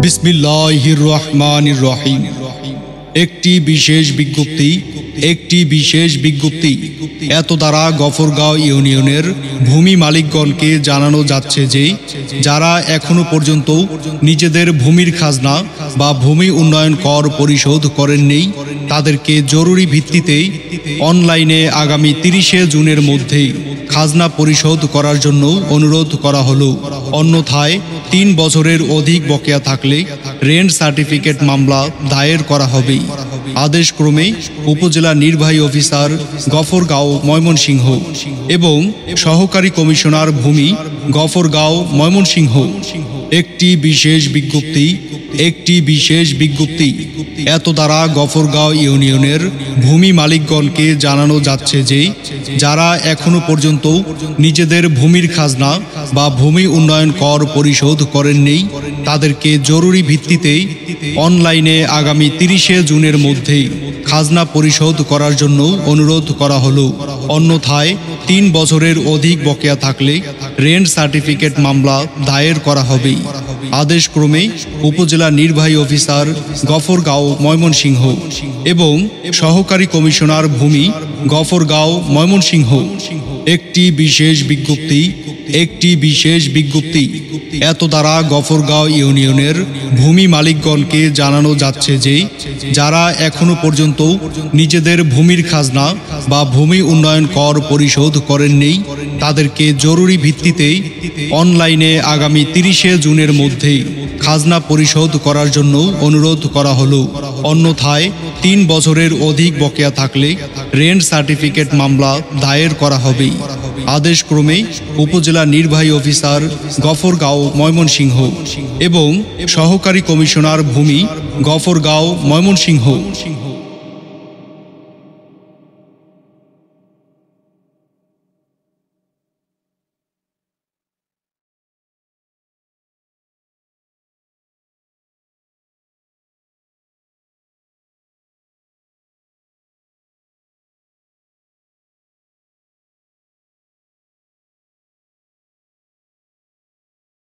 বিসমিল্লাহির রহমানির রহিম। একটি বিশেষ বিজ্ঞপ্তি এত দ্বারা গফরগাঁও ইউনিয়নের ভূমি মালিকগণকে জানানো যাচ্ছে যে যারা এখনো পর্যন্ত নিজেদের ভূমির খাজনা বা ভূমি উন্নয়ন কর পরিশোধ করেননি তাদেরকে জরুরি ভিত্তিতে অনলাইনে আগামী 30শে জুনের মধ্যে খাজনা পরিশোধ করার জন্য অনুরোধ করা হলো। অন্যথায় 3 বছরের অধিক বকেয়া থাকলে রেন্ট সার্টিফিকেট মামলা দায়ের করা হবে। আদেশক্রমে উপজেলা নির্বাহী অফিসার গফরগাঁও ময়মনসিংহ এবং সহকারী কমিশনার ভূমি গফরগাঁও ময়মনসিংহ। একটি বিশেষ বিজ্ঞপ্তি এত দ্বারা গফরগাঁও ইউনিয়নের ভূমি মালিকগণকে জানানো যাচ্ছে যে যারা এখনো পর্যন্ত নিজেদের ভূমির খাজনা বা ভূমি উন্নয়ন কর পরিশোধ করেননি তাদেরকে জরুরি ভিত্তিতে অনলাইনে আগামী 30শে জুনের মধ্যে খাজনা পরিশোধ করার জন্য অনুরোধ করা হলো। অন্যথায় 3 বছরের অধিক বকেয়া থাকলে রেন্ট সার্টিফিকেট মামলা দায়ের করা হবে। আদেশক্রমে উপজেলা নির্বাহী অফিসার গফরগাঁও ময়মনসিংহ এবং সহকারী কমিশনার ভূমি গফরগাঁও ময়মনসিংহ। একটি বিশেষ বিজ্ঞপ্তি এত দ্বারা গফরগাঁও ইউনিয়নের ভূমি মালিকগণকে জানানো যাচ্ছে যে যারা এখনো পর্যন্ত নিজেদের ভূমির খাজনা বা ভূমি উন্নয়ন কর পরিশোধ করেননি তাদেরকে জরুরি ভিত্তিতে অনলাইনে আগামী 30শে জুনের মধ্যে খাজনা পরিশোধ করার জন্য অনুরোধ করা হলো। অন্যথায় 3 বছরের অধিক বকেয়া থাকলে রেন্ট সার্টিফিকেট মামলা দায়ের করা হবে। আদেশক্রমে উপজেলা নির্বাহী অফিসার গফরগাঁও ময়মনসিংহ এবং সহকারী কমিশনার ভূমি গফরগাঁও ময়মনসিংহ।